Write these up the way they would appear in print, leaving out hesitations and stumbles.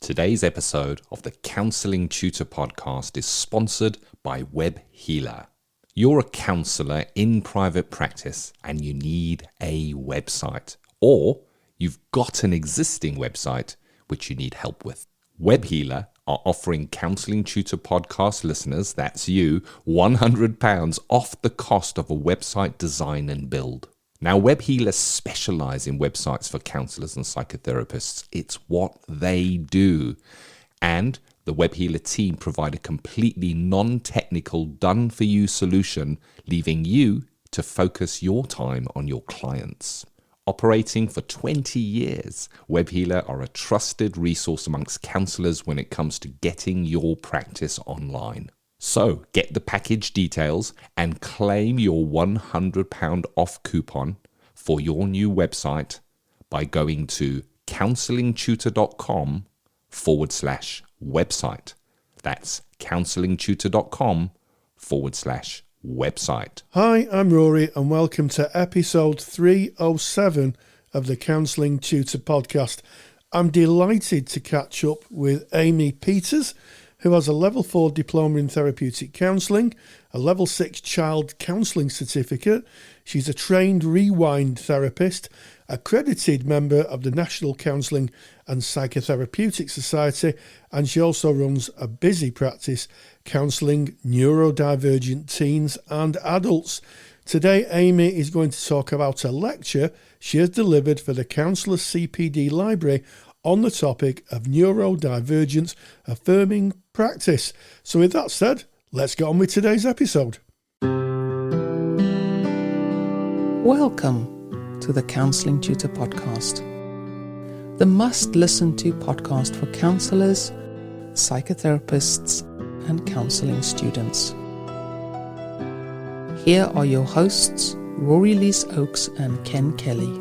Today's episode of the Counselling Tutor Podcast is sponsored by Web Healer. You're a counsellor in private practice and you need a website, or you've got an existing website which you need help with. Web Healer are offering Counselling Tutor Podcast listeners, that's you, £100 off the cost of a website design and build. Now, Web Healers specialize in websites for counselors and psychotherapists. It's what they do. And the Web Healer team provide a completely non-technical, done-for-you solution, leaving you to focus your time on your clients. Operating for 20 years, Web Healer are a trusted resource amongst counselors when it comes to getting your practice online. So get the package details and claim your £100 off coupon for your new website by going to counsellingtutor.com/website. That's counsellingtutor.com/website. Hi, I'm Rory and welcome to episode 307 of the Counselling Tutor Podcast. I'm delighted to catch up with Amy Peters, who has a Level 4 Diploma in Therapeutic Counselling, a Level 6 Child Counselling Certificate. She's a trained rewind therapist, accredited member of the National Counselling and Psychotherapeutic Society, and she also runs a busy practice counselling neurodivergent teens and adults. Today, Amy is going to talk about a lecture she has delivered for the Counsellor CPD Library on the topic of neurodivergent-affirming practice. So with that said, let's get on with today's episode. Welcome to the Counselling Tutor Podcast, the must-listen-to podcast for counsellors, psychotherapists, and counselling students. Here are your hosts, Rory Oakes and Ken Kelly.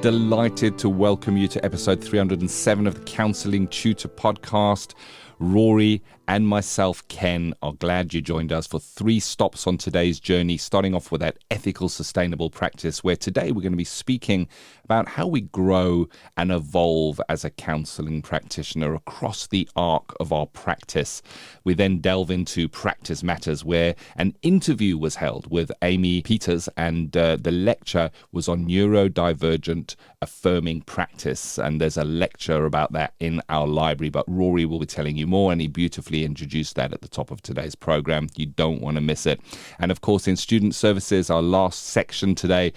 Delighted to welcome you to episode 307 of the Counselling Tutor Podcast. Rory and myself, Ken, are glad you joined us for 3 stops on today's journey, starting off with that ethical, sustainable practice, where today we're going to be speaking about how we grow and evolve as a counselling practitioner across the arc of our practice. We then delve into Practice Matters, where an interview was held with Amy Peters, and the lecture was on neurodivergent-affirming practice. And there's a lecture about that in our library, but Rory will be telling you more, and he beautifully introduced that at the top of today's program. You don't want to miss it. And of course, in Student Services, our last section today,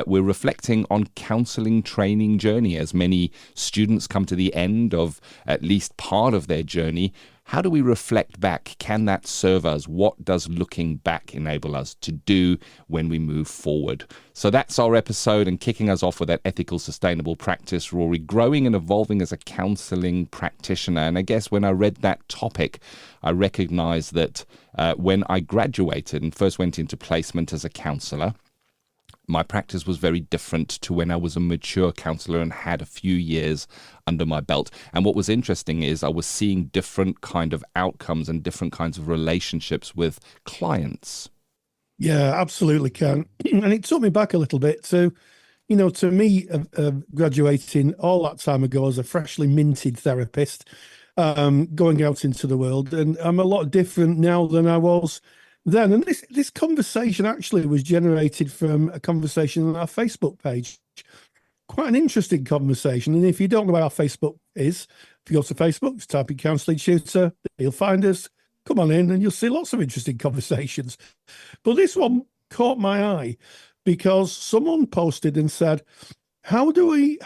we're reflecting on counselling training journey. As many students come to the end of at least part of their journey, how do we reflect back? Can that serve us? What does looking back enable us to do when we move forward? So that's our episode, and kicking us off with that ethical, sustainable practice, Rory, growing and evolving as a counselling practitioner. And I guess when I read that topic, I recognized that when I graduated and first went into placement as a counsellor, my practice was very different to when I was a mature counsellor and had a few years under my belt. And what was interesting is I was seeing different kind of outcomes and different kinds of relationships with clients. Yeah, absolutely, Ken. And it took me back a little bit to me, graduating all that time ago as a freshly minted therapist, going out into the world. And I'm a lot different now than I was then. And this conversation actually was generated from a conversation on our Facebook page. Quite an interesting conversation. And if you don't know what our Facebook is, if you go to Facebook, just type in Counselling Tutor, you'll find us. Come on in and you'll see lots of interesting conversations. But this one caught my eye because someone posted and said, how do we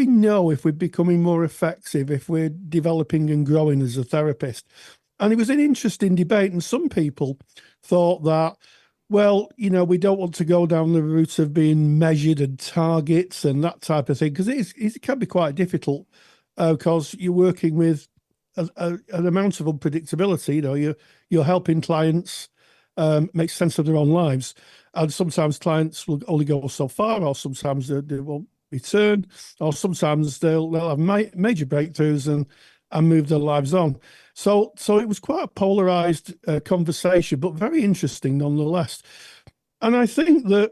know if we're becoming more effective, if we're developing and growing as a therapist? And it was an interesting debate. And some people thought that, well, we don't want to go down the route of being measured and targets and that type of thing, because it can be quite difficult because you're working with an amount of unpredictability. You're helping clients make sense of their own lives. And sometimes clients will only go so far, or sometimes they won't return, or sometimes they'll have major breakthroughs and move their lives on. So it was quite a polarized conversation, but very interesting nonetheless. And I think that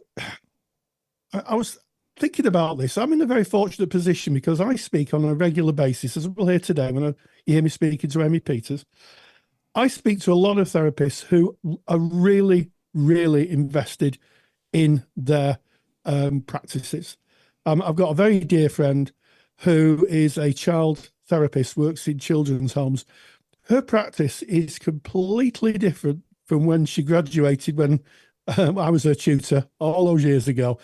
I was thinking about this, I'm in a very fortunate position because I speak on a regular basis, as we'll hear today when you hear me speaking to Amy Peters. I speak to a lot of therapists who are really, really invested in their practices. I've got a very dear friend who is a child therapist, works in children's homes. Her practice is completely different from when she graduated, when I was her tutor all those years ago.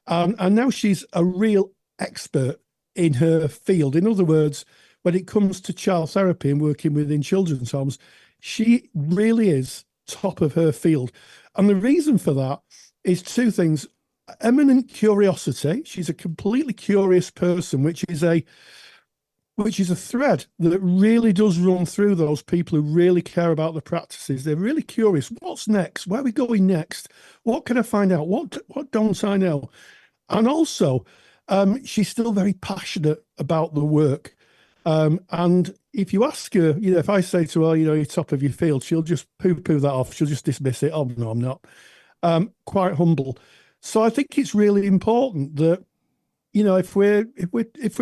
And now she's a real expert in her field. In other words, when it comes to child therapy and working within children's homes, she really is top of her field. And the reason for that is two things. Eminent curiosity. She's a completely curious person, which is a thread that really does run through those people who really care about the practices. They're really curious. What's next? Where are we going next? What can I find out? What don't I know? And also, she's still very passionate about the work. And if you ask her, if I say to her, you're top of your field, she'll just poo-poo that off. She'll just dismiss it. Oh, no, I'm not. Quite humble. So I think it's really important that, if we're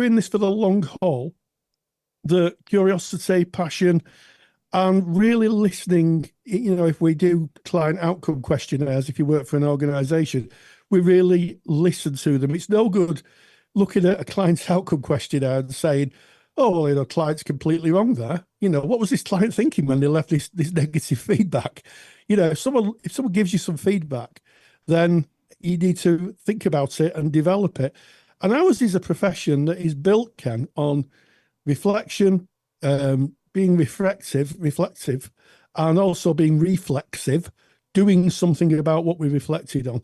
in this for the long haul, the curiosity, passion, and really listening, if we do client outcome questionnaires, if you work for an organisation, we really listen to them. It's no good looking at a client's outcome questionnaire and saying, oh, well, client's completely wrong there. What was this client thinking when they left this negative feedback? If someone gives you some feedback, then you need to think about it and develop it. And ours is a profession that is built, Ken, on reflection, being reflective, and also being reflexive, doing something about what we reflected on.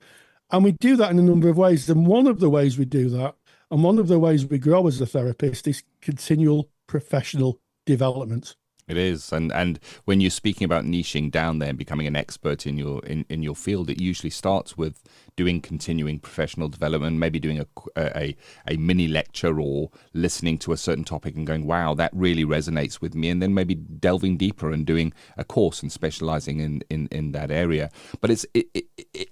And we do that in a number of ways. And one of the ways we do that, and one of the ways we grow as a therapist, is continual professional development. It is, and when you're speaking about niching down there and becoming an expert in your field, it usually starts with doing continuing professional development, maybe doing a mini lecture or listening to a certain topic and going, wow, that really resonates with me, and then maybe delving deeper and doing a course and specializing in that area. But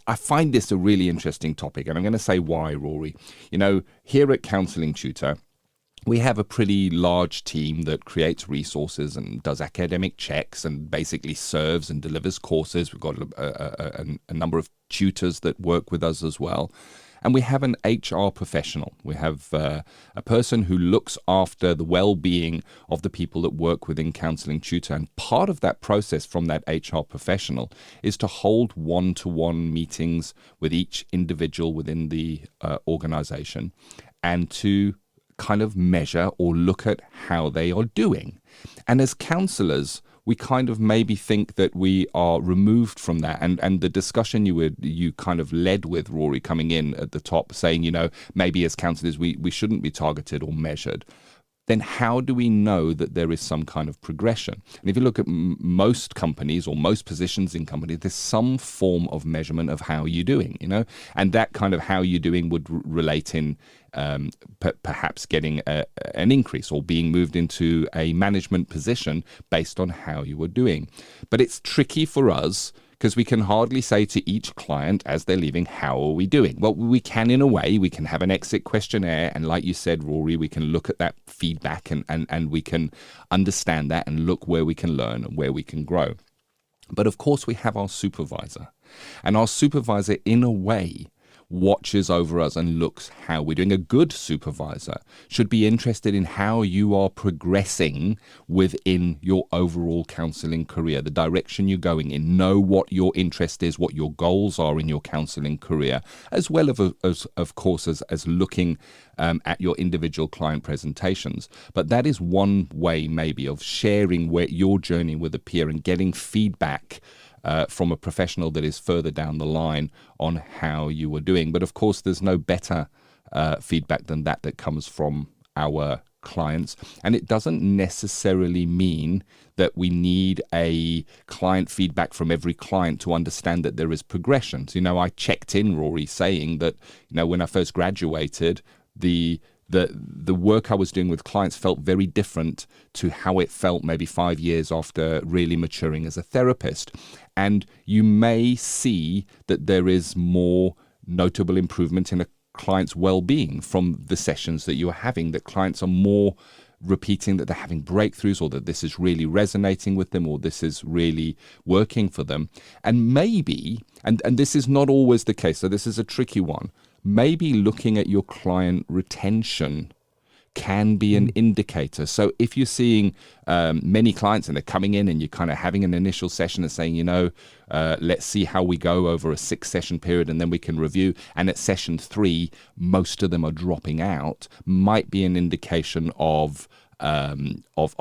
I find this a really interesting topic, and I'm going to say why, Rory. Here at Counselling Tutor, we have a pretty large team that creates resources and does academic checks and basically serves and delivers courses. We've got a number of tutors that work with us as well. And we have an HR professional. We have a person who looks after the well-being of the people that work within Counselling Tutor. And part of that process from that HR professional is to hold one-to-one meetings with each individual within the organization and to kind of measure or look at how they are doing. And as counselors, we kind of maybe think that we are removed from that. And the discussion you kind of led with, Rory, coming in at the top, saying, maybe as counselors we shouldn't be targeted or measured. Then how do we know that there is some kind of progression? And if you look at most companies or most positions in companies, there's some form of measurement of how you're doing, and that kind of how you're doing would relate in perhaps getting an increase or being moved into a management position based on how you were doing. But it's tricky for us because we can hardly say to each client as they're leaving, how are we doing? Well, we can in a way. We can have an exit questionnaire. And like you said, Rory, we can look at that feedback and we can understand that and look where we can learn and where we can grow. But of course, we have our supervisor. And our supervisor, in a way, watches over us and looks how we're doing. A good supervisor should be interested in how you are progressing within your overall counselling career, the direction you're going in, know what your interest is, what your goals are in your counselling career, as well as of course, as looking at your individual client presentations. But that is one way maybe of sharing where your journey with a peer and getting feedback from a professional that is further down the line on how you were doing. But of course, there's no better feedback than that comes from our clients. And it doesn't necessarily mean that we need a client feedback from every client to understand that there is progression. So, I checked in, Rory, saying that, when I first graduated, the work I was doing with clients felt very different to how it felt maybe 5 years after really maturing as a therapist. And you may see that there is more notable improvement in a clients' well-being from the sessions that you are having, that clients are more repeating that they're having breakthroughs, or that this is really resonating with them, or this is really working for them. And maybe, and this is not always the case, so this is a tricky one, maybe looking at your client retention can be an indicator. So if you're seeing many clients and they're coming in and you're kind of having an initial session and saying, let's see how we go over a 6-session period and then we can review, and at session 3 most of them are dropping out, might be an indication of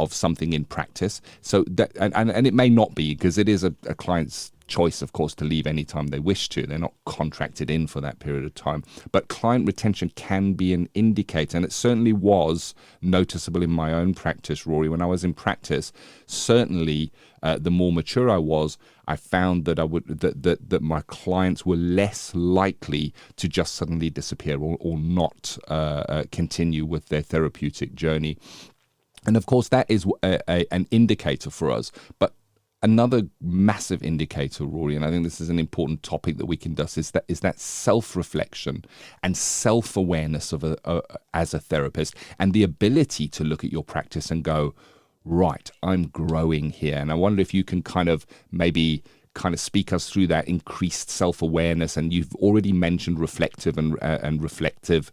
something in practice. So that, and it may not be, because it is a client's choice, of course, to leave anytime they wish to. They're not contracted in for that period of time. But client retention can be an indicator, and it certainly was noticeable in my own practice, Rory. When I was in practice, certainly the more mature I was, I found that that my clients were less likely to just suddenly disappear or not continue with their therapeutic journey. And of course, that is an indicator for us. But another massive indicator, Rory, and I think this is an important topic that we can discuss, is that self-reflection and self-awareness of as a therapist, and the ability to look at your practice and go, right, I'm growing here. And I wonder if you can kind of speak us through that increased self-awareness. And you've already mentioned reflexive and reflective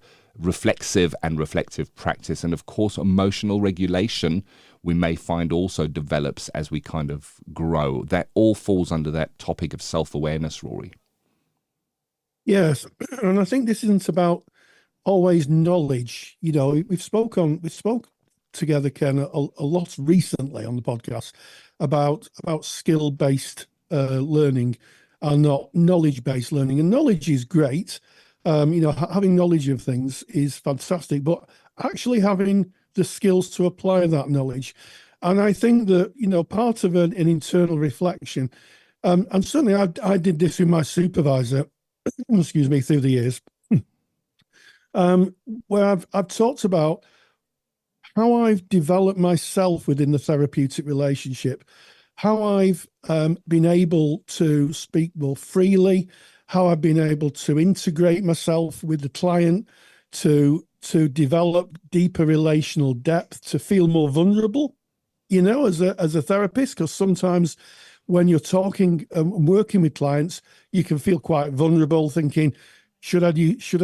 practice, and of course emotional regulation we may find also develops as we kind of grow. That all falls under that topic of self-awareness, Rory. Yes, and I think this isn't about always knowledge. We've spoke together, Ken, a lot recently on the podcast about skill-based learning and not knowledge-based learning. And knowledge is great. Having knowledge of things is fantastic, but actually having the skills to apply that knowledge. And I think that, part of an internal reflection, and certainly I did this with my supervisor, excuse me, through the years, where I've talked about how I've developed myself within the therapeutic relationship, how I've been able to speak more freely, how I've been able to integrate myself with the client, to develop deeper relational depth, to feel more vulnerable, as a therapist, because sometimes when you're talking and working with clients, you can feel quite vulnerable, thinking, should I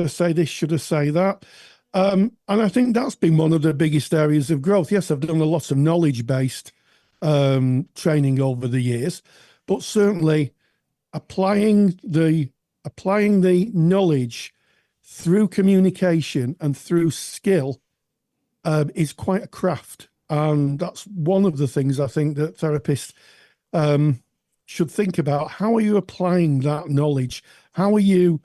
say this? Should I say that? And I think that's been one of the biggest areas of growth. Yes, I've done a lot of knowledge-based training over the years, but certainly applying the knowledge through communication and through skill is quite a craft. And that's one of the things I think that therapists should think about. How are you applying that knowledge? How are you,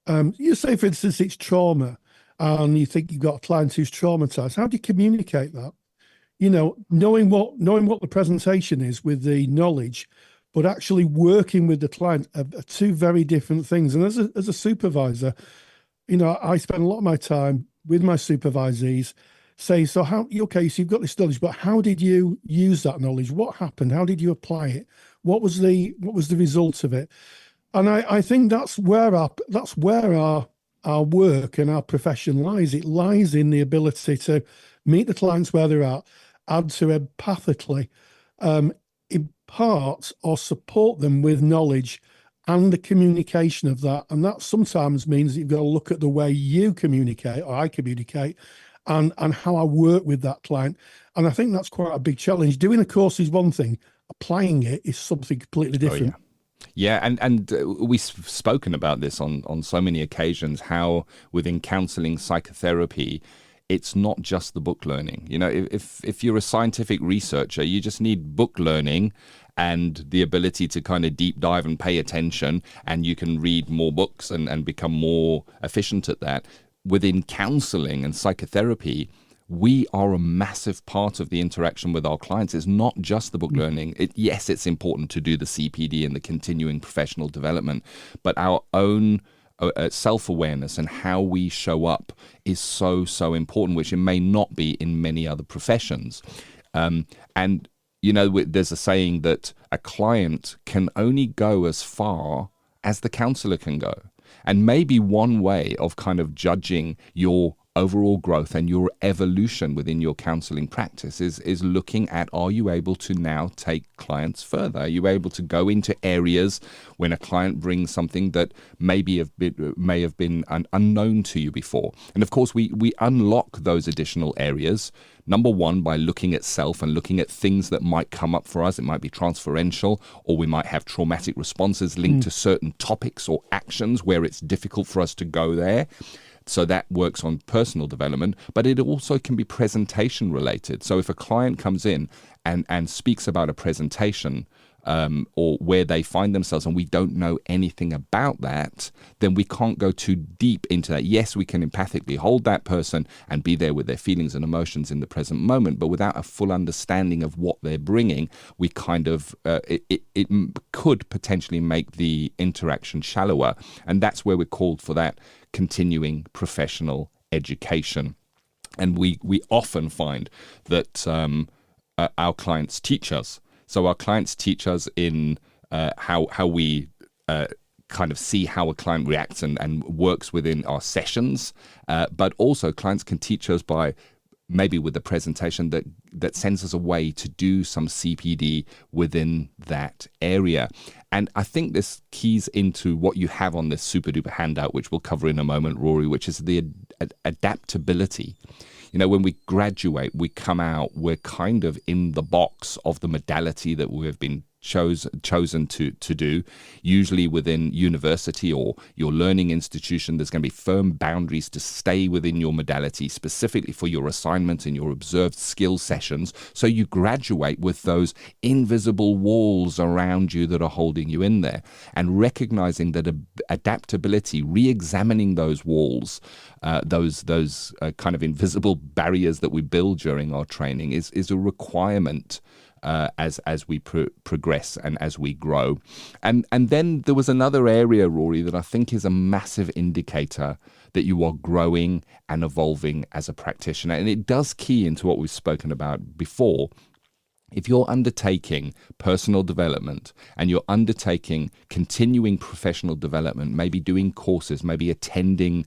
you say, for instance, it's trauma, and you think you've got a client who's traumatized. How do you communicate that? Knowing what the presentation is with the knowledge, but actually working with the client are two very different things. And as a supervisor, I spend a lot of my time with my supervisees saying, so so you've got this knowledge, but how did you use that knowledge? What happened? How did you apply it? What was the result of it? And I think that's where our work and our profession lies. It lies in the ability to meet the clients where they're at and to empathically impart or support them with knowledge and the communication of that. And that sometimes means that you've got to look at the way you communicate, or I communicate, and how I work with that client. And I think that's quite a big challenge. Doing a course is one thing, applying it is something completely different. Oh, yeah. Yeah, and we've spoken about this on so many occasions, how within counselling, psychotherapy, it's not just the book learning. If you're a scientific researcher, you just need book learning and the ability to kind of deep dive and pay attention, and you can read more books and become more efficient at that. Within counselling and psychotherapy, we are a massive part of the interaction with our clients. It's not just the book learning. Yes, it's important to do the CPD and the continuing professional development, but our own self-awareness and how we show up is so important, which it may not be in many other professions. And there's a saying that a client can only go as far as the counsellor can go. And maybe one way of kind of judging your overall growth and your evolution within your counseling practice is looking at, are you able to now take clients further? Are you able to go into areas when a client brings something that may have been unknown to you before? And of course, we unlock those additional areas. Number one, by looking at self and looking at things that might come up for us. It might be transferential, or we might have traumatic responses linked to certain topics or actions where it's difficult for us to go there. So that works on personal development, but it also can be presentation related. So if a client comes in and speaks about a presentation or where they find themselves and we don't know anything about that, then we can't go too deep into that. Yes, we can empathically hold that person and be there with their feelings and emotions in the present moment, but without a full understanding of what they're bringing, we kind of, it could potentially make the interaction shallower. And that's where we're called for that continuing professional education. And we often find that our clients teach us. So our clients teach us in how we kind of see how a client reacts and works within our sessions. But also clients can teach us by maybe with a presentation that sends us away to do some CPD within that area. And I think this keys into what you have on this super duper handout, which we'll cover in a moment, Rory, which is the adaptability. You know, when we graduate, we come out, we're kind of in the box of the modality that we have been chosen to do. Usually within university or your learning institution, there's going to be firm boundaries to stay within your modality, specifically for your assignments and your observed skill sessions. So you graduate with those invisible walls around you that are holding you in there, and recognizing that adaptability, re-examining those walls, those kind of invisible barriers that we build during our training is a requirement as we progress and as we grow. And then there was another area, Rory, that I think is a massive indicator that you are growing and evolving as a practitioner. And it does key into what we've spoken about before. If you're undertaking personal development and you're undertaking continuing professional development, maybe doing courses, maybe attending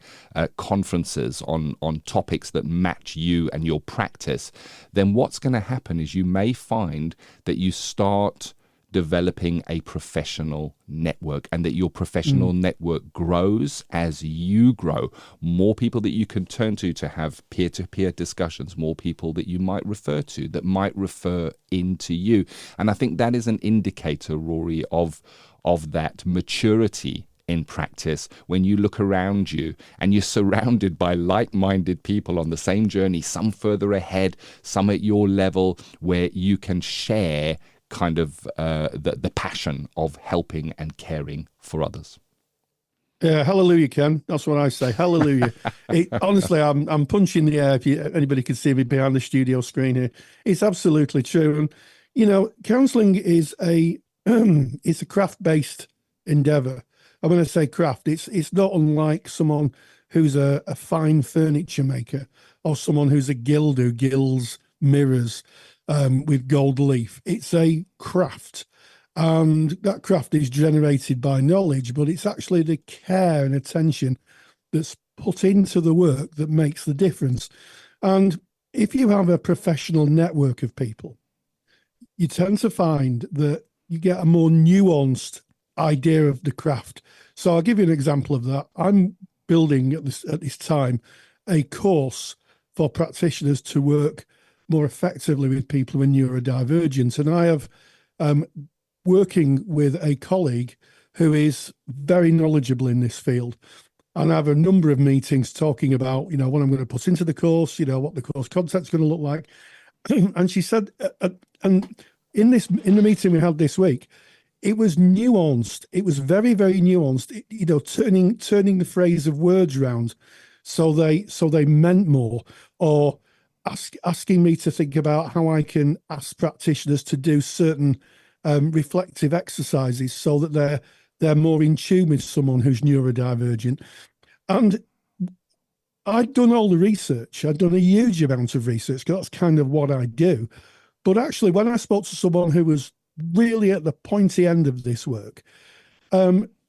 conferences on topics that match you and your practice, then what's going to happen is you may find that you start developing a professional network, and that your professional network grows as you grow. More people that you can turn to have peer-to-peer discussions, more people that you might refer to that might refer into you. And I think that is an indicator, Rory, of that maturity in practice, when you look around you and you're surrounded by like-minded people on the same journey, some further ahead, some at your level, where you can share kind of the passion of helping and caring for others. Yeah, hallelujah, Ken. That's what I say. Hallelujah. Honestly, I'm punching the air. If anybody can see me behind the studio screen here, it's absolutely true. And you know, counselling is it's a craft-based endeavour. And when I say craft, it's not unlike someone who's a fine furniture maker, or someone who's a gilder who gilds mirrors with gold leaf. It's a craft, and that craft is generated by knowledge, but it's actually the care and attention that's put into the work that makes the difference. And if you have a professional network of people, you tend to find that you get a more nuanced idea of the craft. So I'll give you an example of that. I'm building at this time a course for practitioners to work more effectively with people who are neurodivergent. And I have working with a colleague who is very knowledgeable in this field. And I have a number of meetings talking about, you know, what I'm going to put into the course, you know, what the course content's going to look like. And she said, and in the meeting we had this week, it was nuanced. It was very, very nuanced, you know, turning the phrase of words around so they meant more, or asking me to think about how I can ask practitioners to do certain reflective exercises so that they're more in tune with someone who's neurodivergent. And I'd done all the research. I'd done a huge amount of research, because that's kind of what I do. But actually, when I spoke to someone who was really at the pointy end of this work,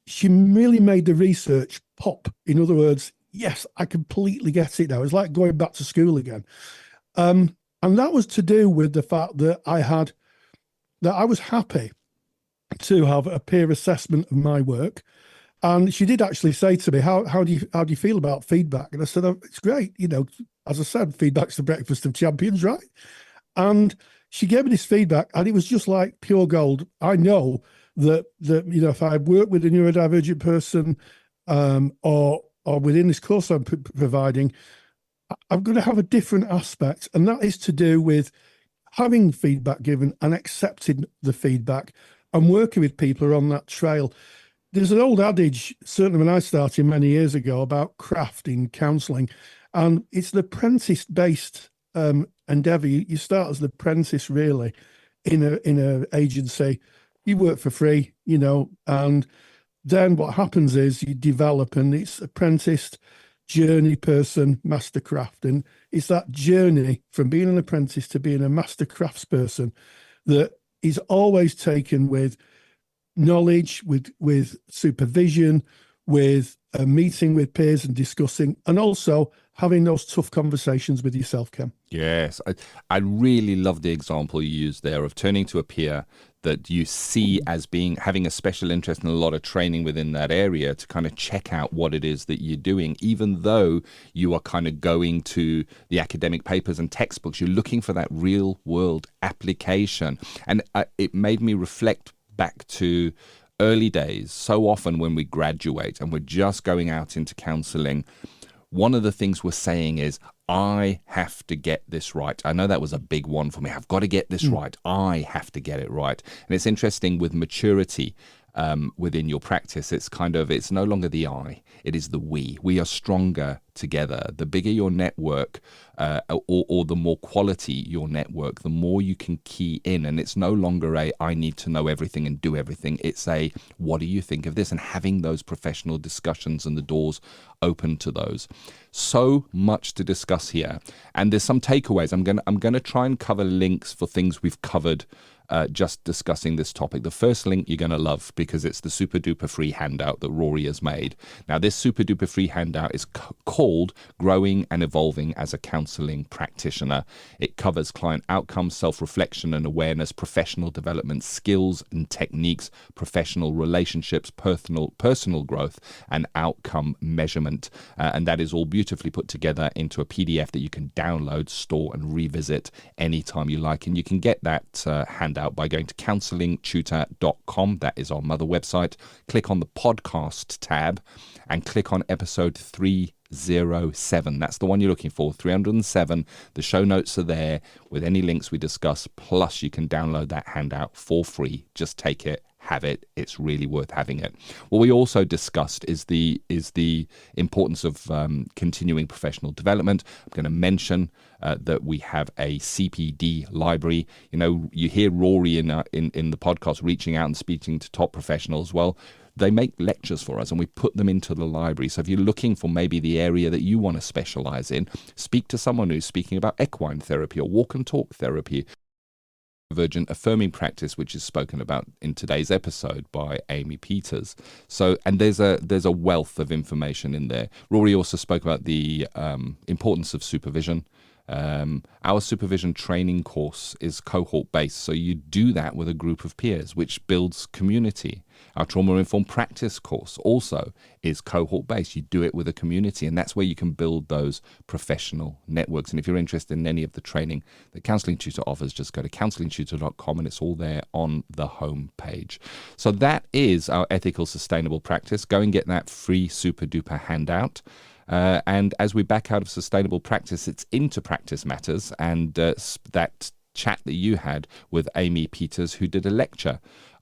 she really made the research pop. In other words, yes, I completely get it now. It's like going back to school again. And that was to do with the fact that I was happy to have a peer assessment of my work. And she did actually say to me, how do you feel about feedback? And I said, oh, it's great. As I said, feedback's the breakfast of champions, right? And she gave me this feedback, and it was just like pure gold. I know that if I work with a neurodivergent person, or within this course I'm providing, I'm going to have a different aspect, and that is to do with having feedback given and accepting the feedback and working with people who are on that trail. There's an old adage, certainly when I started many years ago, about craft in counselling, and it's an apprentice-based endeavour. You start as an apprentice, really, in a agency. You work for free, and then what happens is you develop, and it's apprenticed, journey person, master craft. And it's that journey from being an apprentice to being a master craftsperson that is always taken with knowledge, with supervision, with a meeting with peers and discussing, and also having those tough conversations with yourself, Ken. Yes, I really love the example you used there of turning to a peer that you see as having a special interest and a lot of training within that area to kind of check out what it is that you're doing, even though you are kind of going to the academic papers and textbooks. You're looking for that real world application. And it made me reflect back to early days. So often when we graduate and we're just going out into counselling, one of the things we're saying is, I have to get this right. I know that was a big one for me. I've got to get this right. I have to get it right. And it's interesting with maturity within your practice. It's no longer the I, it is the we. We are stronger together. The bigger your network, or the more quality your network, the more you can key in. And it's no longer I need to know everything and do everything. It's what do you think of this? And having those professional discussions and the doors open to those. So much to discuss here. And there's some takeaways. I'm going to try and cover links for things we've covered just discussing this topic. The first link you're going to love because it's the super duper free handout that Rory has made. Now, this super duper free handout is called Growing and Evolving as a Counselling Practitioner. It covers client outcomes, self-reflection and awareness, professional development, skills and techniques, professional relationships, personal growth, and outcome measurement. And that is all beautifully put together into a PDF that you can download, store, and revisit anytime you like. And you can get that handout by going to counsellingtutor.com. That is our mother website. Click on the podcast tab and click on episode 307. That's the one you're looking for, 307. The show notes are there with any links we discuss. Plus, you can download that handout for free. Just take it. Have it. It's really worth having it. What we also discussed is the importance of continuing professional development. I'm going to mention that we have a CPD library. You hear Rory in the podcast reaching out and speaking to top professionals. Well, they make lectures for us and we put them into the library. So if you're looking for maybe the area that you want to specialize in, speak to someone who's speaking about equine therapy or walk and talk therapy. Neurodivergent-Affirming Practice, which is spoken about in today's episode by Amy Peters. So, and there's a wealth of information in there. Rory also spoke about the importance of supervision. Our supervision training course is cohort based, so you do that with a group of peers, which builds community. Our trauma-informed practice course also is cohort based. You do it with a community, and that's where you can build those professional networks. And if you're interested in any of the training that Counselling Tutor offers, just go to counsellingtutor.com and it's all there on the home page. So that is our ethical sustainable practice. Go and get that free super duper handout. And as we back out of sustainable practice, it's into practice matters, and that chat that you had with Amy Peters, who did a lecture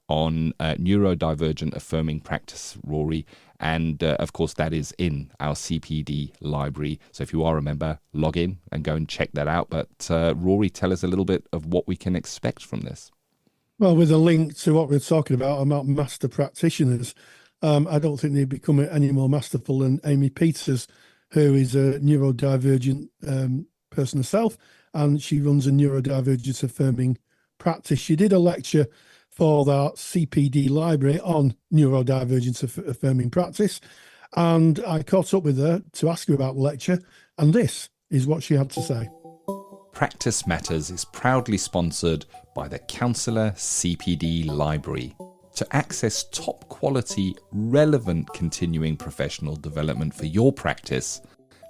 on neurodivergent-affirming practice, Rory, and of course that is in our CPD library. So if you are a member, log in and go and check that out. But Rory, tell us a little bit of what we can expect from this. Well, with a link to what we're talking about master practitioners, I don't think they become any more masterful than Amy Peters, who is a neurodivergent person herself, and she runs a neurodivergent affirming practice. She did a lecture for our CPD library on neurodivergent-affirming practice. And I caught up with her to ask her about the lecture, and this is what she had to say. Practice Matters is proudly sponsored by the Counsellor CPD Library. To access top quality, relevant continuing professional development for your practice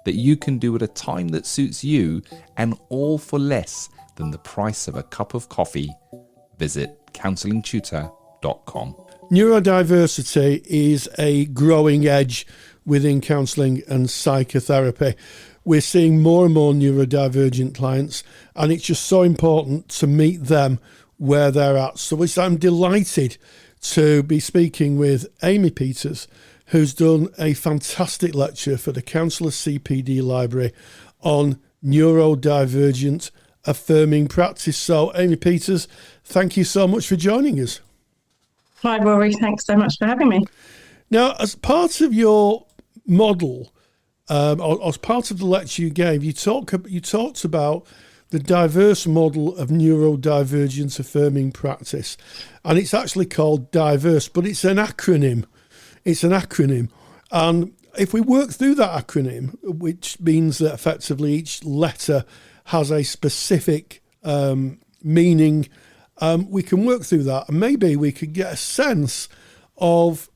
that you can do at a time that suits you, and all for less than the price of a cup of coffee, visit counsellingtutor.com. Neurodiversity is a growing edge within counselling and psychotherapy. We're seeing more and more neurodivergent clients, and it's just so important to meet them where they're at. So I'm delighted to be speaking with Amy Peters, who's done a fantastic lecture for the Counsellor CPD Library on neurodivergent affirming practice. So, Amy Peters, thank you so much for joining us. Hi, Rory. Thanks so much for having me. Now, as part of your model, or as part of the lecture you gave, you talked about the diverse model of neurodivergent affirming practice. And it's actually called diverse, but it's an acronym. And if we work through that acronym, which means that effectively each letter has a specific meaning, we can work through that. And maybe we could get a sense of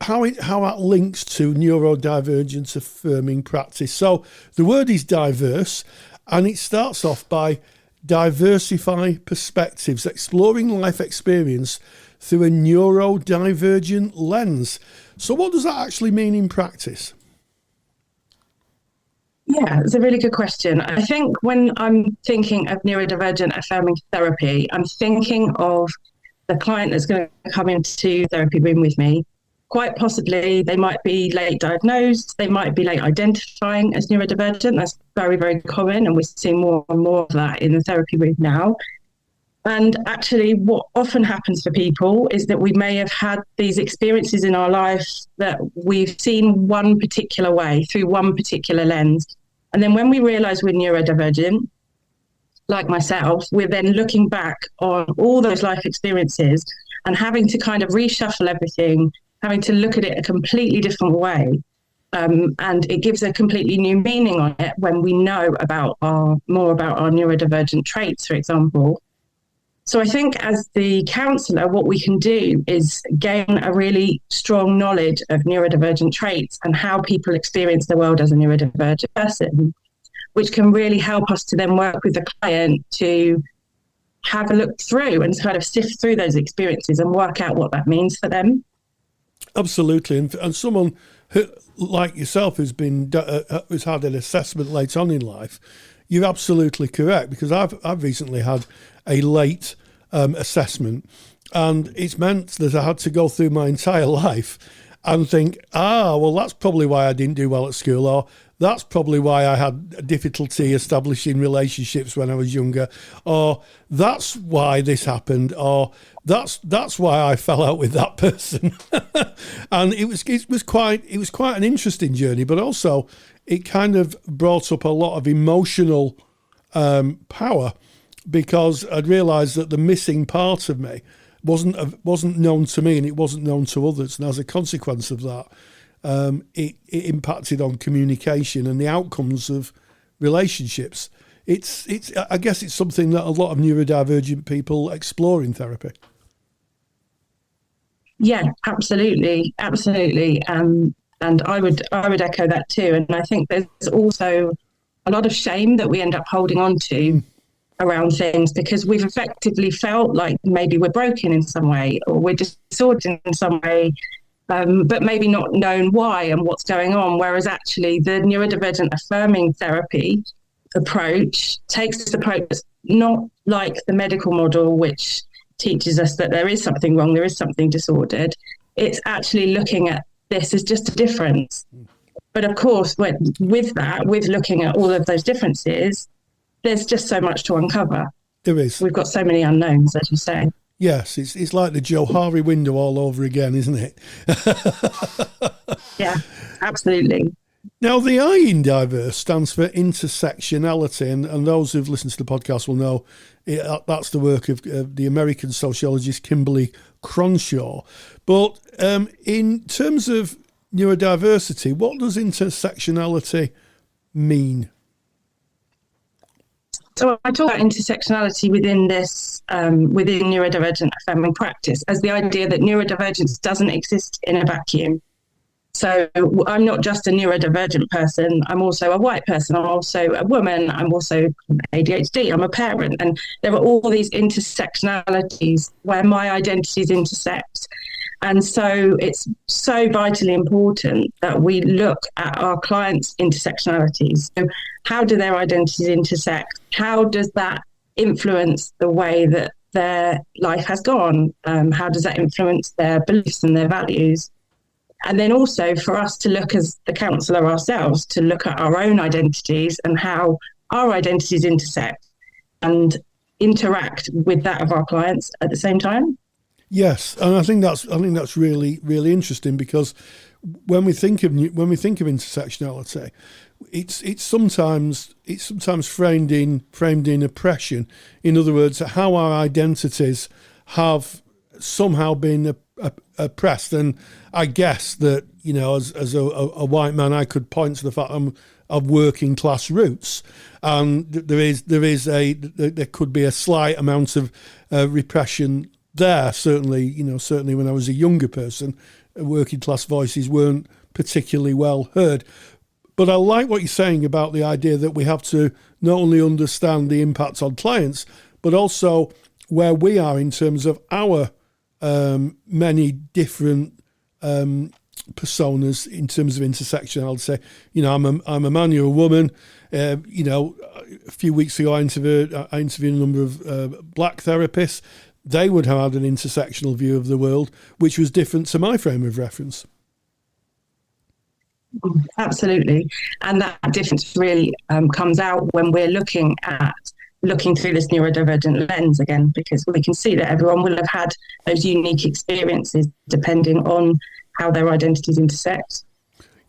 how that links to neurodivergent affirming practice. So the word is diverse, and it starts off by diversify perspectives, exploring life experience through a neurodivergent lens. So what does that actually mean in practice? Yeah, it's a really good question. I think when I'm thinking of neurodivergent affirming therapy, I'm thinking of the client that's going to come into the therapy room with me. Quite possibly, they might be late diagnosed, they might be late identifying as neurodivergent. That's very, very common, and we're seeing more and more of that in the therapy room now. And actually, what often happens for people is that we may have had these experiences in our life that we've seen one particular way, through one particular lens. And then when we realize we're neurodivergent, like myself, we're then looking back on all those life experiences and having to kind of reshuffle everything, having to look at it a completely different way. And it gives a completely new meaning on it when we know more about our neurodivergent traits, for example. So I think as the counsellor, what we can do is gain a really strong knowledge of neurodivergent traits and how people experience the world as a neurodivergent person, which can really help us to then work with the client to have a look through and kind of sift through those experiences and work out what that means for them. Absolutely. And someone who, like yourself, who's had an assessment late on in life, you're absolutely correct, because I've recently had a late assessment, and it's meant that I had to go through my entire life and think, well, that's probably why I didn't do well at school, or that's probably why I had difficulty establishing relationships when I was younger, or that's why this happened, or that's why I fell out with that person. And it was quite an interesting journey, but also it kind of brought up a lot of emotional power, because I'd realised that the missing part of me wasn't known to me, and it wasn't known to others, and as a consequence of that, it impacted on communication and the outcomes of relationships. I guess it's something that a lot of neurodivergent people explore in therapy. Yeah, absolutely. And I would echo that too. And I think there's also a lot of shame that we end up holding on to around things, because we've effectively felt like maybe we're broken in some way, or we're disordered in some way, but maybe not known why and what's going on. Whereas actually the neurodivergent affirming therapy approach takes this approach that's not like the medical model, which teaches us that there is something wrong, there is something disordered. It's actually looking at this as just a difference. But of course, with looking at all of those differences, there's just so much to uncover. There is. We've got so many unknowns, as you say. Yes, it's like the Johari window all over again, isn't it? Yeah, absolutely. Now, the I in diverse stands for intersectionality, and those who've listened to the podcast will know that's the work of the American sociologist Kimberly Crenshaw. But in terms of neurodiversity, what does intersectionality mean? So I talk about intersectionality within this, within neurodivergent-affirming practice, as the idea that neurodivergence doesn't exist in a vacuum. So I'm not just a neurodivergent person. I'm also a white person. I'm also a woman. I'm also ADHD. I'm a parent. And there are all these intersectionalities where my identities intersect. And so it's so vitally important that we look at our clients' intersectionalities. So how do their identities intersect? How does that influence the way that their life has gone? How does that influence their beliefs and their values? And then also for us to look as the counsellor ourselves, to look at our own identities and how our identities intersect and interact with that of our clients at the same time. Yes, and I think that's really, really interesting, because when we think of intersectionality, it's sometimes framed in oppression. In other words, how our identities have somehow been oppressed. And I guess that, as a white man, I could point to the fact I'm of working class roots, and there could be a slight amount of repression there. Certainly when I was a younger person, working class voices weren't particularly well heard. But I like what you're saying about the idea that we have to not only understand the impact on clients, but also where we are in terms of our many different personas in terms of intersectionality. I'm a man, you're a woman. A few weeks ago, I interviewed a number of black therapists. They would have had an intersectional view of the world, which was different to my frame of reference. Absolutely. And that difference really comes out when we're looking through this neurodivergent lens again, because we can see that everyone will have had those unique experiences depending on how their identities intersect.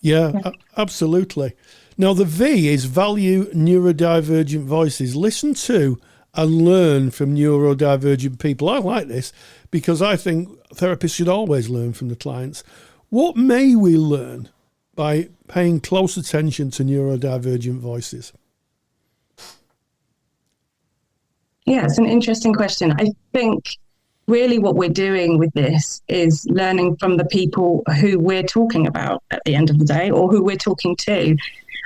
Yeah. Absolutely. Now, the V is value neurodivergent voices. Listen to and learn from neurodivergent people. I like this because I think therapists should always learn from the clients. What may we learn by paying close attention to neurodivergent voices? Yeah, it's an interesting question. I think really what we're doing with this is learning from the people who we're talking about at the end of the day, or who we're talking to.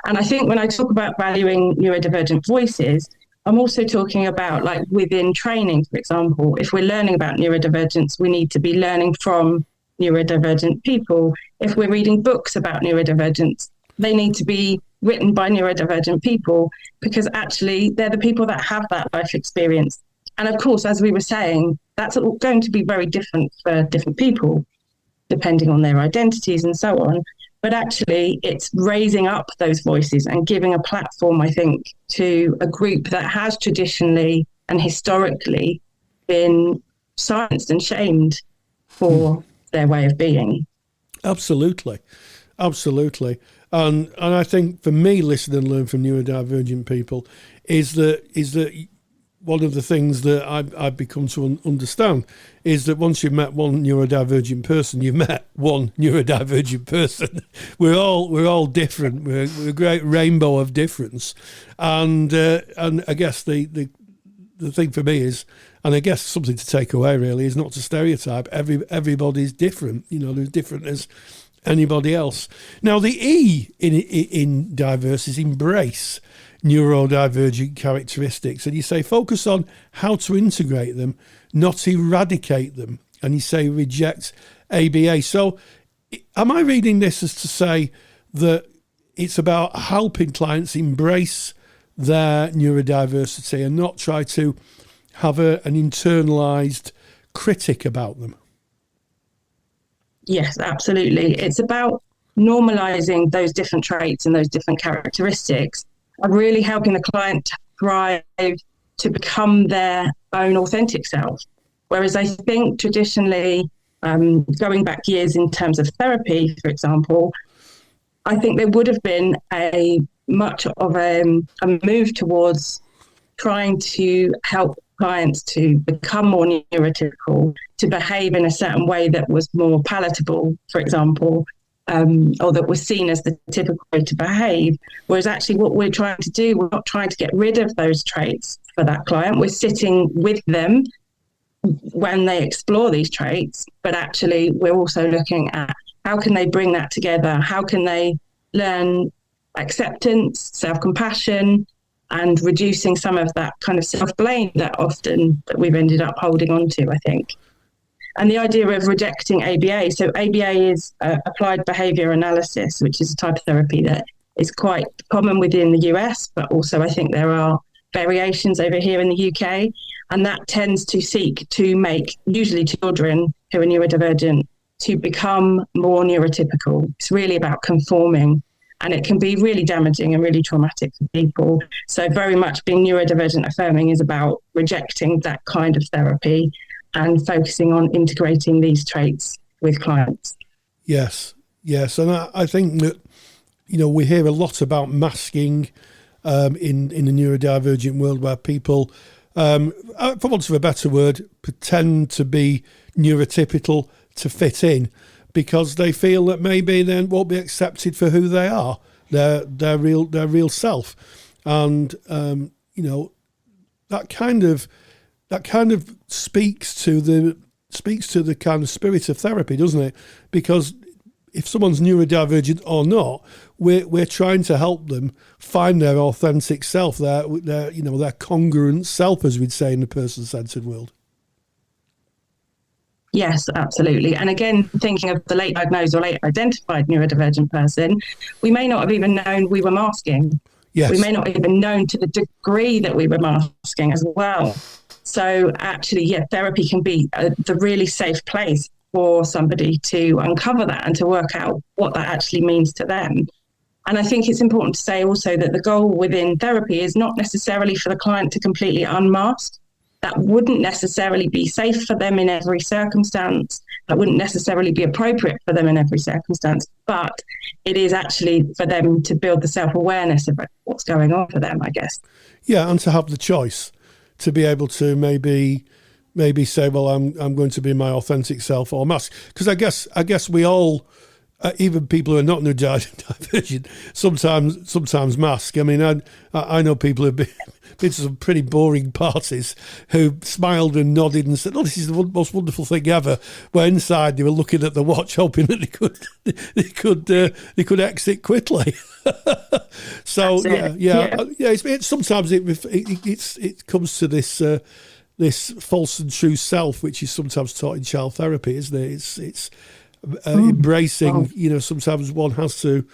And I think when I talk about valuing neurodivergent voices, I'm also talking about, like, within training, for example, if we're learning about neurodivergence, we need to be learning from neurodivergent people. If we're reading books about neurodivergence, they need to be written by neurodivergent people, because actually they're the people that have that life experience. And of course, as we were saying, that's going to be very different for different people, depending on their identities and so on. But actually, it's raising up those voices and giving a platform, I think, to a group that has traditionally and historically been silenced and shamed for their way of being. Absolutely. And I think for me, listen and learn from neurodivergent people is that one of the things that I've become to understand is that once you've met one neurodivergent person, you've met one neurodivergent person. We're all different. We're a great rainbow of difference, and I guess the thing for me is, and I guess something to take away really, is not to stereotype. Everybody's different. They're different as anybody else. Now, the E in diverse is embrace neurodivergent characteristics, and you say focus on how to integrate them, not eradicate them, and you say reject ABA. So am I reading this as to say that it's about helping clients embrace their neurodiversity and not try to have an internalized critic about them? Yes, absolutely. It's about normalizing those different traits and those different characteristics, and really helping the client to thrive, to become their own authentic self. Whereas I think traditionally, going back years in terms of therapy, for example, I think there would have been a much of a move towards trying to help clients to become more neurotypical, to behave in a certain way that was more palatable, for example, or that was seen as the typical way to behave. Whereas actually what we're trying to do, we're not trying to get rid of those traits for that client. We're sitting with them when they explore these traits, but actually we're also looking at how can they bring that together? How can they learn acceptance, self-compassion, and reducing some of that kind of self-blame that we've ended up holding on to, I think. And the idea of rejecting ABA. So ABA is applied behavior analysis, which is a type of therapy that is quite common within the US, but also I think there are variations over here in the UK. And that tends to seek to make usually children who are neurodivergent to become more neurotypical. It's really about conforming, and it can be really damaging and really traumatic for people. So very much being neurodivergent affirming is about rejecting that kind of therapy and focusing on integrating these traits with clients. Yes. And I think that, we hear a lot about masking in the neurodivergent world, where people, for want of a better word, pretend to be neurotypical to fit in, because they feel that maybe they won't be accepted for who they are, their real self, and that kind of speaks to the kind of spirit of therapy, doesn't it? Because if someone's neurodivergent or not, we're trying to help them find their authentic self, their congruent self, as we'd say in the person-centered world. Yes, absolutely. And again, thinking of the late diagnosed or late identified neurodivergent person, we may not have even known we were masking. Yes. We may not have even known to the degree that we were masking as well. So actually, therapy can be the really safe place for somebody to uncover that and to work out what that actually means to them. And I think it's important to say also that the goal within therapy is not necessarily for the client to completely unmask. That wouldn't necessarily be safe for them in every circumstance. That wouldn't necessarily be appropriate for them in every circumstance. But it is actually for them to build the self-awareness of what's going on for them, I guess. Yeah, and to have the choice to be able to maybe say, well, I'm going to be my authentic self or mask. Because I guess we all, even people who are not neurodivergent, sometimes mask. I mean, I know people who've been to some pretty boring parties who smiled and nodded and said, "Oh, this is the most wonderful thing ever." Where inside they were looking at the watch, hoping that they could exit quickly. So sometimes it comes to this false and true self, which is sometimes taught in child therapy, isn't it? It's embracing. Sometimes one has to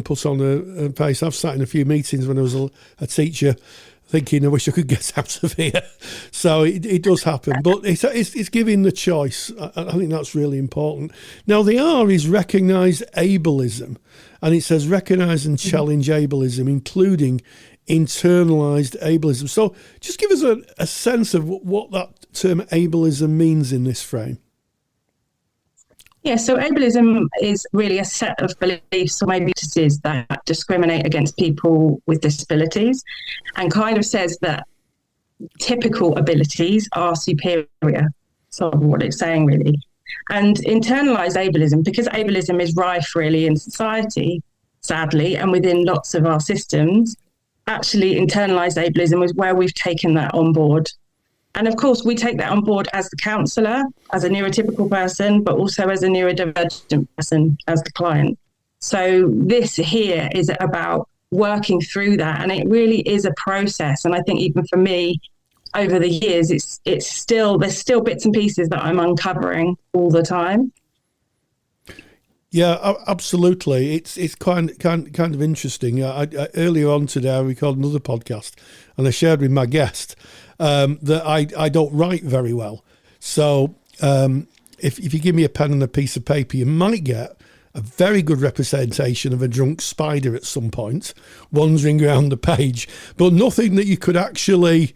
put on a face. I've sat in a few meetings when I was a teacher thinking, I wish I could get out of here. So it does happen, but it's giving the choice. I think that's really important. Now, the R is recognise ableism, and it says recognise and challenge ableism, including internalised ableism. So just give us a sense of what that term ableism means in this frame. Yeah, so ableism is really a set of beliefs or maybe practices that discriminate against people with disabilities, and kind of says that typical abilities are superior. Sort of what it's saying, really. And internalised ableism, because ableism is rife really in society, sadly, and within lots of our systems, actually internalised ableism is where we've taken that on board. And of course, we take that on board as the counsellor, as a neurotypical person, but also as a neurodivergent person, as the client. So this here is about working through that. And it really is a process. And I think even for me, over the years, there's still bits and pieces that I'm uncovering all the time. Yeah, absolutely. It's kind of interesting. Earlier on today, I recorded another podcast, and I shared with my guest that I don't write very well. So if you give me a pen and a piece of paper, you might get a very good representation of a drunk spider at some point, wandering around the page, but nothing that you could actually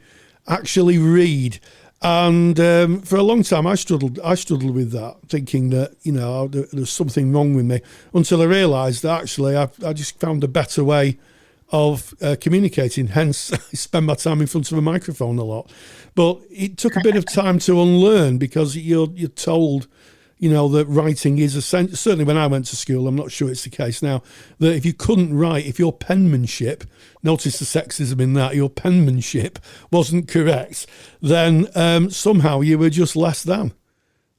read. And for a long time, I struggled with that, thinking that, there's something wrong with me, until I realised that actually I just found a better way of communicating. Hence, I spend my time in front of a microphone a lot. But it took a bit of time to unlearn, because you're told, that writing is essential. Certainly when I went to school, I'm not sure it's the case now, that if you couldn't write, if your penmanship, notice the sexism in that, your penmanship wasn't correct, then somehow you were just less than.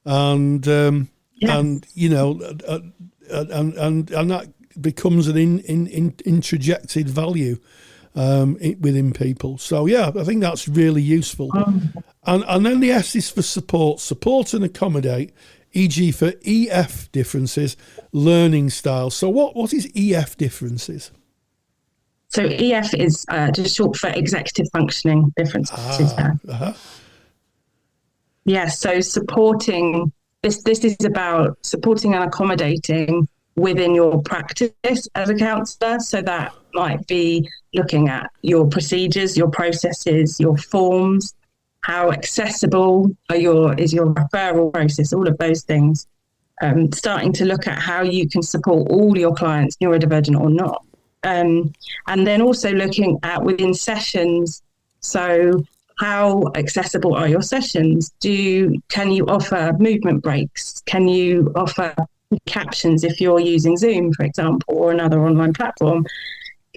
And, Yes. and that becomes an introjected value within people. So, yeah, I think that's really useful. And then the S is for support and accommodate, e.g. for EF differences, learning styles. So what is EF differences? So EF is just short for executive functioning differences. Yeah, so supporting, this is about supporting and accommodating within your practice as a counsellor. So that might be looking at your procedures, your processes, your forms, how accessible is your referral process, all of those things. Starting to look at how you can support all your clients, neurodivergent or not. And then also looking at within sessions, so how accessible are your sessions? Can you offer movement breaks? Can you offer captions if you're using Zoom, for example, or another online platform?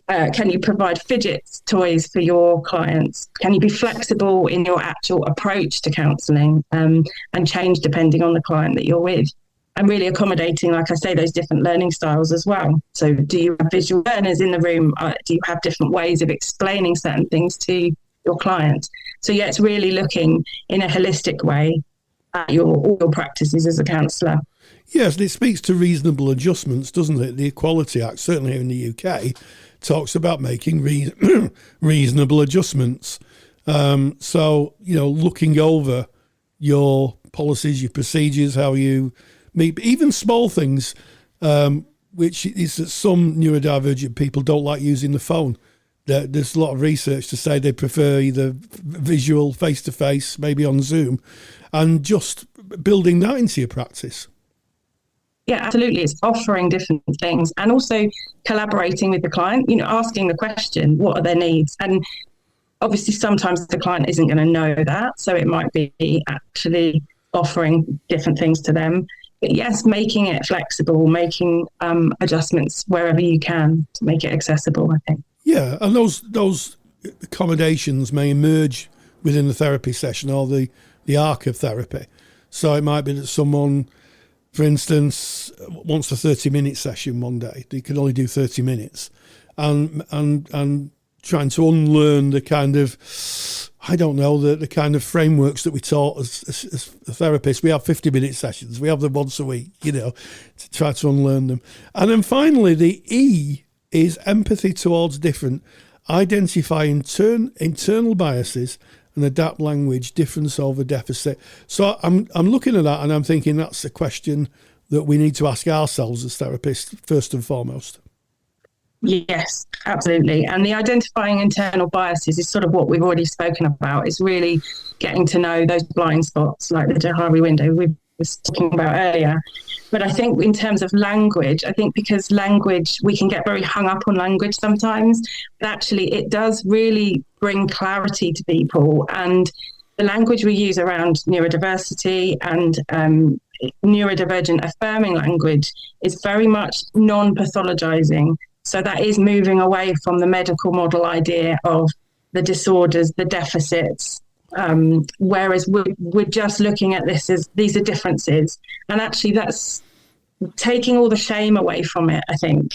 Can you provide fidget toys for your clients? Can you be flexible in your actual approach to counselling and change depending on the client that you're with? And really accommodating, like I say, those different learning styles as well. So do you have visual learners in the room? Do you have different ways of explaining certain things to your clients? So yeah, it's really looking in a holistic way at all your practices as a counsellor. Yes, and it speaks to reasonable adjustments, doesn't it? The Equality Act, certainly here in the UK, talks about making reasonable adjustments. So, looking over your policies, your procedures, how you meet, even small things, which is that some neurodivergent people don't like using the phone. There's a lot of research to say they prefer either visual, face-to-face, maybe on Zoom, and just building that into your practice. Yeah, absolutely. It's offering different things and also collaborating with the client, asking the question, what are their needs? And obviously sometimes the client isn't going to know that. So it might be actually offering different things to them. But yes, making it flexible, making adjustments wherever you can to make it accessible, I think. Yeah, and those accommodations may emerge within the therapy session or the arc of therapy. So it might be that someone, for instance, wants a 30-minute session one day. They can only do 30 minutes. And trying to unlearn the kind of, the kind of frameworks that we taught as therapists. We have 50-minute sessions. We have them once a week, to try to unlearn them. And then finally, the E is empathy towards different. Identify internal biases and adapt language, difference over deficit. So I'm looking at that and I'm thinking that's a question that we need to ask ourselves as therapists first and foremost. Yes, absolutely. And the identifying internal biases is sort of what we've already spoken about. It's really getting to know those blind spots, like the Johari window we were talking about earlier. But I think in terms of language, because language, we can get very hung up on language sometimes, but actually it does really bring clarity to people. And the language we use around neurodiversity and neurodivergent affirming language is very much non-pathologizing. So that is moving away from the medical model idea of the disorders, the deficits, whereas we're just looking at this as these are differences. And actually that's taking all the shame away from it, I think,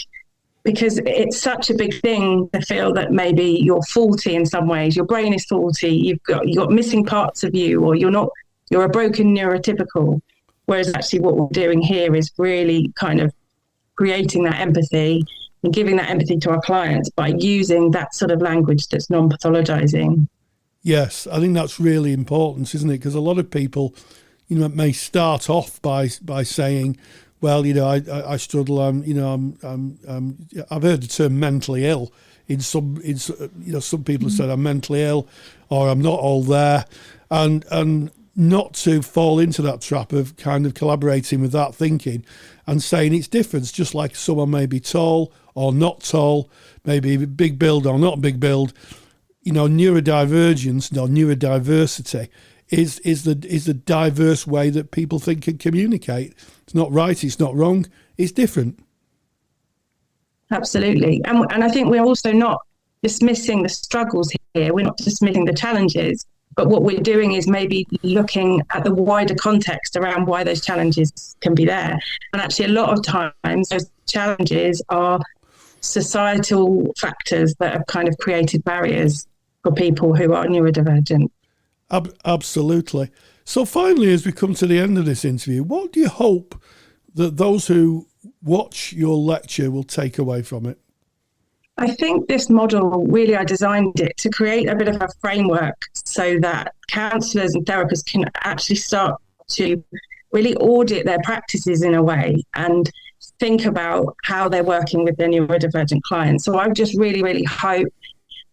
because it's such a big thing to feel that maybe you're faulty in some ways, your brain is faulty, you've got missing parts of you, or you're a broken neurotypical. Whereas actually what we're doing here is really kind of creating that empathy and giving that empathy to our clients by using that sort of language that's non-pathologizing. Yes, I think that's really important, isn't it? Because a lot of people, may start off by saying, well, I struggle. I've heard the term mentally ill. Some people have said I'm mentally ill, or I'm not all there. and not to fall into that trap of kind of collaborating with that thinking and saying it's different, just like someone may be tall or not tall, maybe big build or not big build. Neurodivergence or neurodiversity is the diverse way that people think and communicate. It's not right, it's not wrong, it's different. Absolutely. And I think we're also not dismissing the struggles here. We're not dismissing the challenges, but what we're doing is maybe looking at the wider context around why those challenges can be there. And actually, a lot of times those challenges are societal factors that have kind of created barriers for people who are neurodivergent. Absolutely. So finally, as we come to the end of this interview, what do you hope that those who watch your lecture will take away from it? I think this model, really, I designed it to create a bit of a framework so that counsellors and therapists can actually start to really audit their practices in a way and think about how they're working with their neurodivergent clients. So I just really, really hope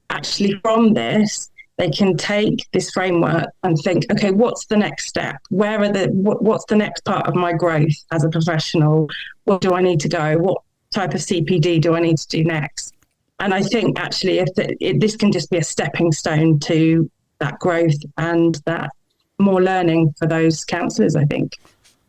actually from this, they can take this framework and think, okay, what's the next step? What's the next part of my growth as a professional? Where do I need to go? What type of CPD do I need to do next? And I think actually if this can just be a stepping stone to that growth and that more learning for those counsellors, I think.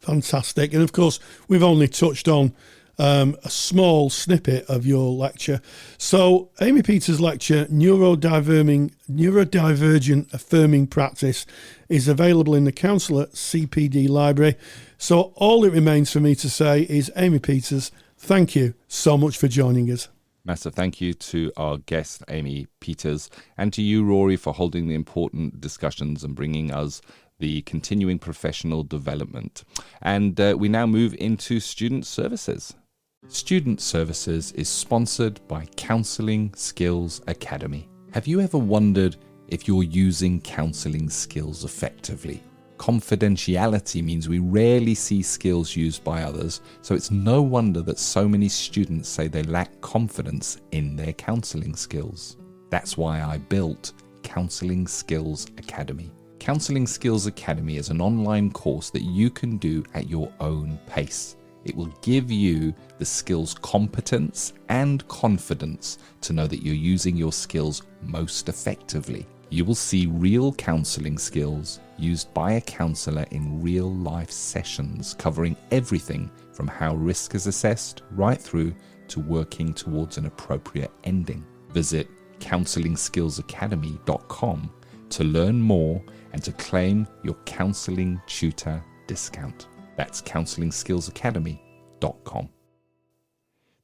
Fantastic. And of course, we've only touched on a small snippet of your lecture. So Amy Peters' lecture, Neurodivergent-Affirming Practice, is available in the Counsellor CPD library. So all it remains for me to say is, Amy Peters, thank you so much for joining us. Massive thank you to our guest, Amy Peters, and to you, Rory, for holding the important discussions and bringing us the continuing professional development. And we now move into student services. Student Services is sponsored by Counselling Skills Academy. Have you ever wondered if you're using counselling skills effectively? Confidentiality means we rarely see skills used by others, so it's no wonder that so many students say they lack confidence in their counselling skills. That's why I built Counselling Skills Academy. Counselling Skills Academy is an online course that you can do at your own pace. It will give you the skills competence and confidence to know that you're using your skills most effectively. You will see real counselling skills used by a counsellor in real life sessions, covering everything from how risk is assessed right through to working towards an appropriate ending. Visit counselingskillsacademy.com to learn more and to claim your counselling tutor discount. That's counselingskillsacademy.com.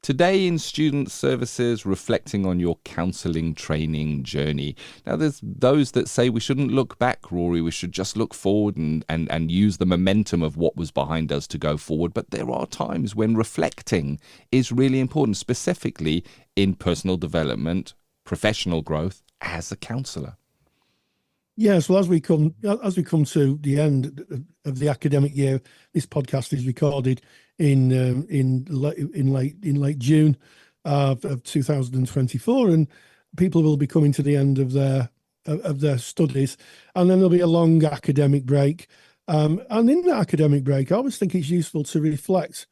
Today in Student Services, reflecting on your counselling training journey. Now, there's those that say we shouldn't look back, Rory. We should just look forward and use the momentum of what was behind us to go forward. But there are times when reflecting is really important, specifically in personal development, professional growth as a counsellor. Yes, well, as we come to the end of the academic year, this podcast is recorded in late June of 2024, and people will be coming to the end of their studies, and then there'll be a long academic break. And in that academic break, I always think it's useful to reflect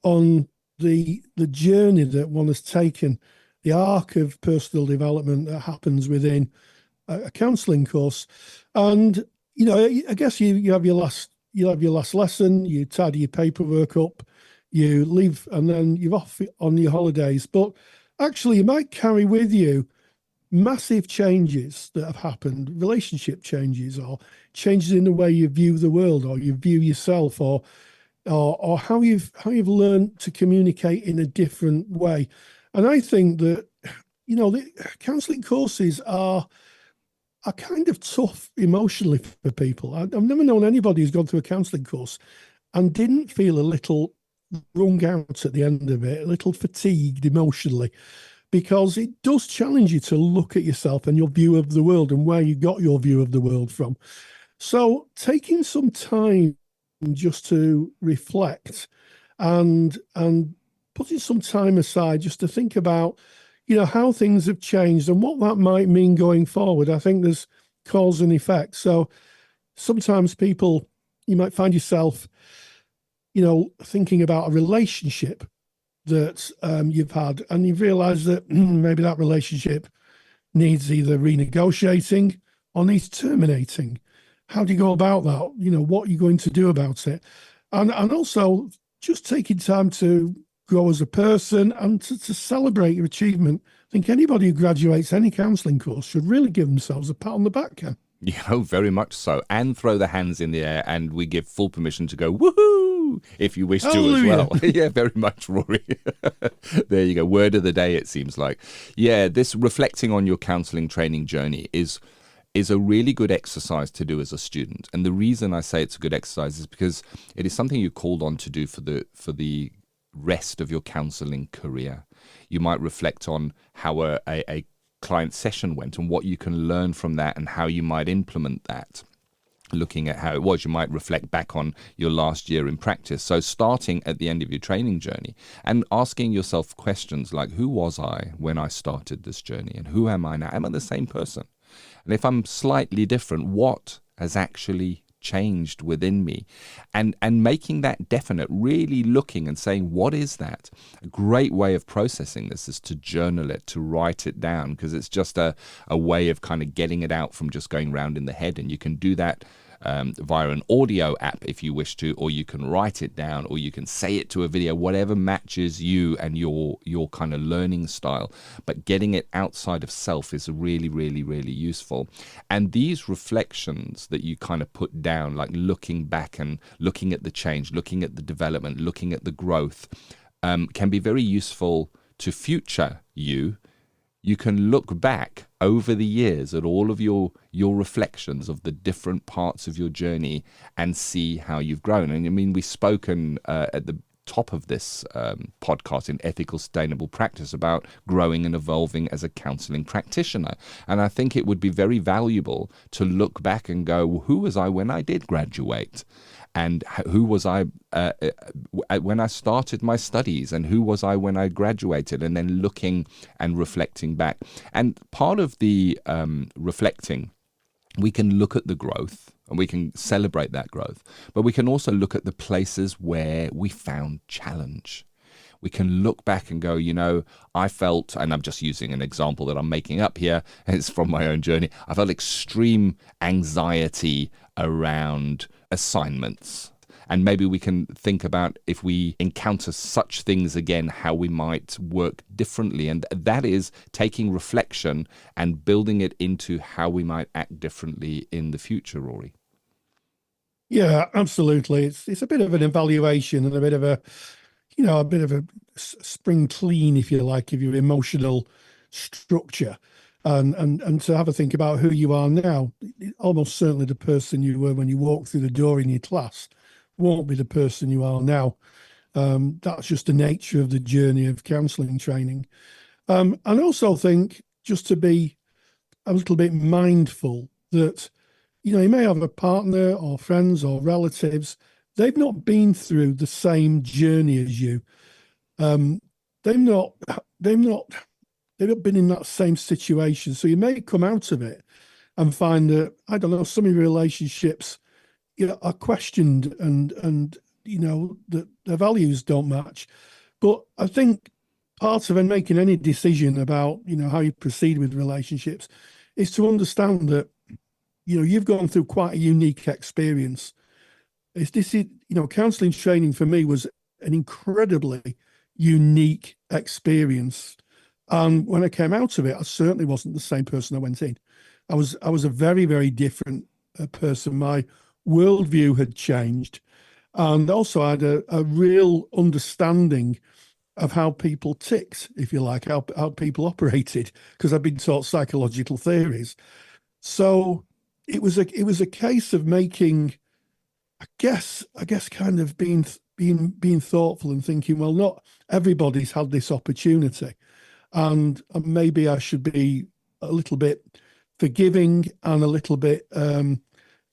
on the journey that one has taken, the arc of personal development that happens within a counselling course. And I guess you have your last lesson, you tidy your paperwork up, you leave, and then you're off on your holidays. But actually, you might carry with you massive changes that have happened, relationship changes, or changes in the way you view the world, or you view yourself, or how you've learned to communicate in a different way. And I think that the counselling courses are kind of tough emotionally for people. I've never known anybody who's gone through a counselling course and didn't feel a little wrung out at the end of it, a little fatigued emotionally, because it does challenge you to look at yourself and your view of the world and where you got your view of the world from. So taking some time just to reflect and putting some time aside just to think about how things have changed and what that might mean going forward. I think there's cause and effect. So, sometimes you might find yourself, thinking about a relationship that you've had, and you've realized that maybe that relationship needs either renegotiating or needs terminating. How do you go about that? What are you going to do about it? And also just taking time to grow as a person and to celebrate your achievement. I think anybody who graduates any counselling course should really give themselves a pat on the back, Ken. Very much so. And throw the hands in the air, and we give full permission to go, woohoo, if you wish to as well. Yeah, very much, Rory. There you go. Word of the day, it seems like. Yeah, this reflecting on your counselling training journey is a really good exercise to do as a student. And the reason I say it's a good exercise is because it is something you're called on to do for the rest of your counselling career. You might reflect on how a client session went and what you can learn from that and how you might implement that. Looking at how it was, you might reflect back on your last year in practice. So starting at the end of your training journey and asking yourself questions like, who was I when I started this journey, and who am I now? Am I the same person? And if I'm slightly different, what has actually changed within me? And making that definite, really looking and saying, what is that? A great way of processing this is to journal it, to write it down, because it's just a way of kind of getting it out from just going round in the head. And you can do that via an audio app if you wish to, or you can write it down, or you can say it to a video, whatever matches you and your kind of learning style. But getting it outside of self is really, really, really useful. And these reflections that you kind of put down, like looking back and looking at the change, looking at the development, looking at the growth, can be very useful to future you. You can look back over the years at all of your reflections of the different parts of your journey and see how you've grown. And I mean, we've spoken at the top of this podcast in Ethical Sustainable Practice about growing and evolving as a counselling practitioner. And I think it would be very valuable to look back and go, well, who was I when I did graduate? And who was I when I started my studies, and who was I when I graduated, and then looking and reflecting back. And part of the reflecting, we can look at the growth and we can celebrate that growth, but we can also look at the places where we found challenge. We can look back and go, I felt, and I'm just using an example that I'm making up here, it's from my own journey, I felt extreme anxiety around assignments. And maybe we can think about, if we encounter such things again, how we might work differently. And that is taking reflection and building it into how we might act differently in the future, Rory. Yeah, absolutely. It's a bit of an evaluation and a bit of a spring clean, if you like, of your emotional structure, and to have a think about who you are now. Almost certainly the person you were when you walked through the door in your class won't be the person you are now. That's just the nature of the journey of counselling training. And also think just to be a little bit mindful that, you may have a partner or friends or relatives. They've not been through the same journey as you. They've not been in that same situation. So you may come out of it and find that, I don't know, some of your relationships, are questioned and that their values don't match. But I think part of making any decision about, how you proceed with relationships is to understand that, you've gone through quite a unique experience. Counselling training for me was an incredibly unique experience. And when I came out of it, I certainly wasn't the same person I went in. I was a very, very different person. My worldview had changed. And also I had a real understanding of how people ticked, if you like, how people operated, because I've been taught psychological theories. So it was a case of making, I guess kind of being thoughtful and thinking, well, not everybody's had this opportunity, and maybe I should be a little bit forgiving and a little bit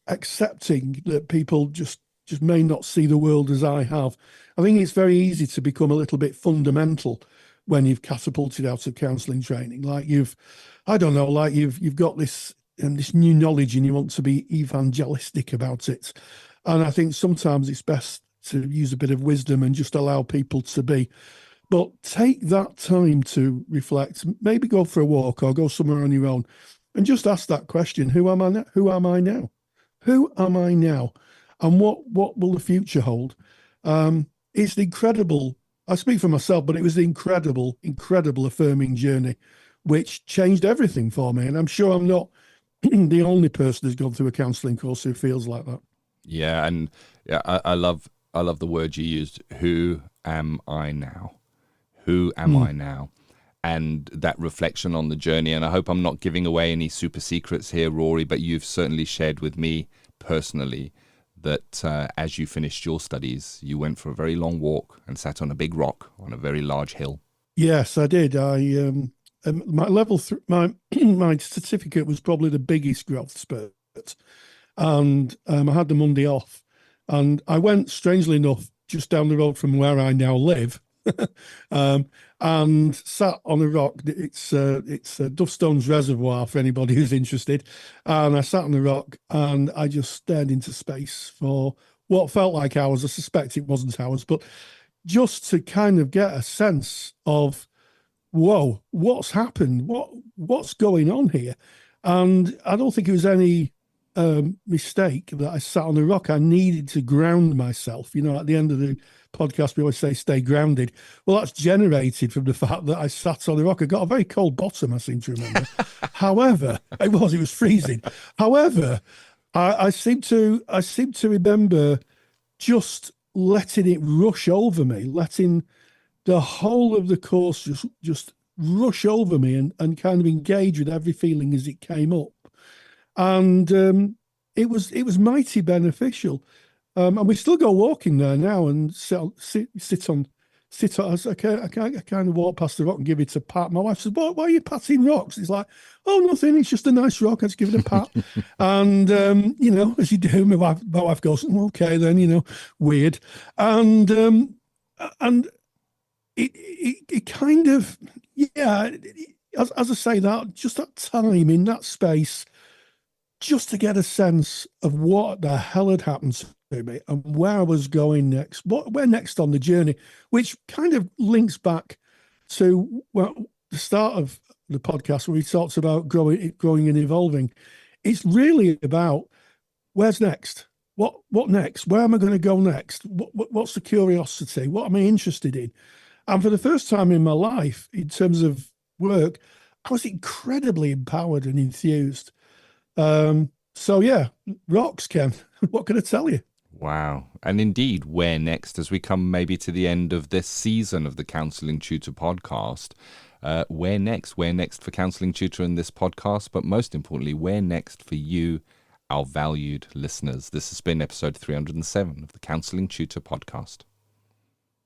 accepting that people just may not see the world as I have. I think it's very easy to become a little bit fundamental when you've catapulted out of counselling training. Like you've got this this new knowledge and you want to be evangelistic about it. And I think sometimes it's best to use a bit of wisdom and just allow people to be. But take that time to reflect, maybe go for a walk or go somewhere on your own and just ask that question, who am I now? Who am I now? Who am I now? And what will the future hold? It's the incredible, I speak for myself, but it was the incredible affirming journey, which changed everything for me. And I'm sure I'm not the only person who's gone through a counselling course who feels like that. Yeah, and I love the word you used. Who am I now? Who am I now? And that reflection on the journey. And I hope I'm not giving away any super secrets here, Rory, but you've certainly shared with me personally that as you finished your studies, you went for a very long walk and sat on a big rock on a very large hill. Yes, I did. My level my certificate was probably the biggest growth spurt, and I had the Monday off, and I went, strangely enough, just down the road from where I now live, and sat on a rock. It's Duffstone's Reservoir for anybody who's interested, and I sat on the rock and I just stared into space for what felt like hours. I suspect it wasn't hours, but just to kind of get a sense of, whoa, what's happened? What's going on here? And I don't think it was any mistake that I sat on a rock. I needed to ground myself. You know, at the end of the podcast, we always say, stay grounded. Well, that's generated from the fact that I sat on the rock. I got a very cold bottom, I seem to remember. However, it was freezing. However, I seem to remember just letting it rush over me, letting the whole of the course just rush over me and kind of engage with every feeling as it came up. And it was mighty beneficial. And we still go walking there now and sit on. I kind of walk past the rock and give it a pat. My wife says, why are you patting rocks? It's like, oh, nothing. It's just a nice rock. I just give it a pat. And, you know, as you do, my wife goes, okay, then, you know, weird. And it kind of, yeah, as I say that, just that time in that space, just to get a sense of what the hell had happened to me and where I was going next, where next on the journey, which kind of links back to the start of the podcast where we talked about growing and evolving. It's really about where's next? What next? Where am I going to go next? What's the curiosity? What am I interested in? And for the first time in my life, in terms of work, I was incredibly empowered and enthused. So yeah, rocks, Ken. What can I tell you? Wow. And indeed, where next? As we come maybe to the end of this season of the Counselling Tutor podcast, where next? Where next for Counselling Tutor in this podcast? But most importantly, where next for you, our valued listeners? This has been episode 307 of the Counselling Tutor podcast.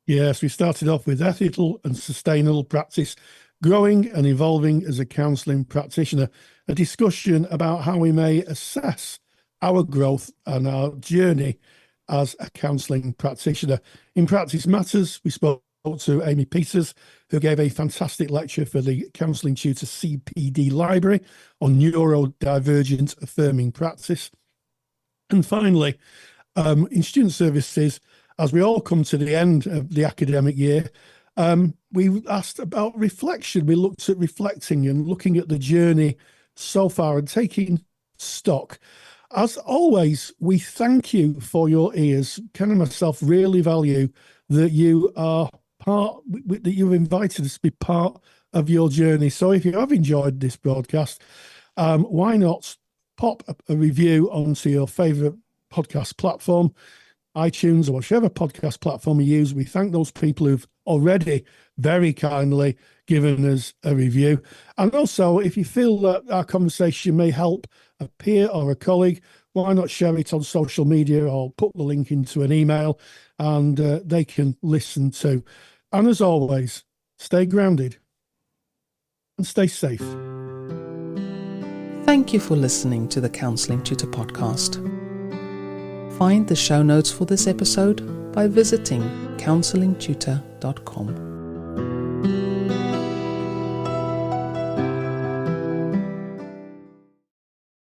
Yes, we started off with ethical and sustainable practice, growing and evolving as a counselling practitioner, a discussion about how we may assess our growth and our journey as a counselling practitioner. In Practice Matters, we spoke to Amy Peters, who gave a fantastic lecture for the Counselling Tutor CPD Library on Neurodivergent-Affirming Practice. And finally, in Student Services, as we all come to the end of the academic year, we asked about reflection. We looked at reflecting and looking at the journey so far and taking stock. As always, we thank you for your ears. Ken and myself really value that you are that you've invited us to be part of your journey. So if you have enjoyed this broadcast, why not pop a review onto your favourite podcast platform, iTunes or whichever podcast platform you use. We thank those people who've already very kindly given us a review. And also, if you feel that our conversation may help a peer or a colleague, why not share it on social media or put the link into an email and they can listen too. And as always, stay grounded and stay safe. Thank you for listening to the Counselling Tutor Podcast. Find the show notes for this episode by visiting counsellingtutor.com.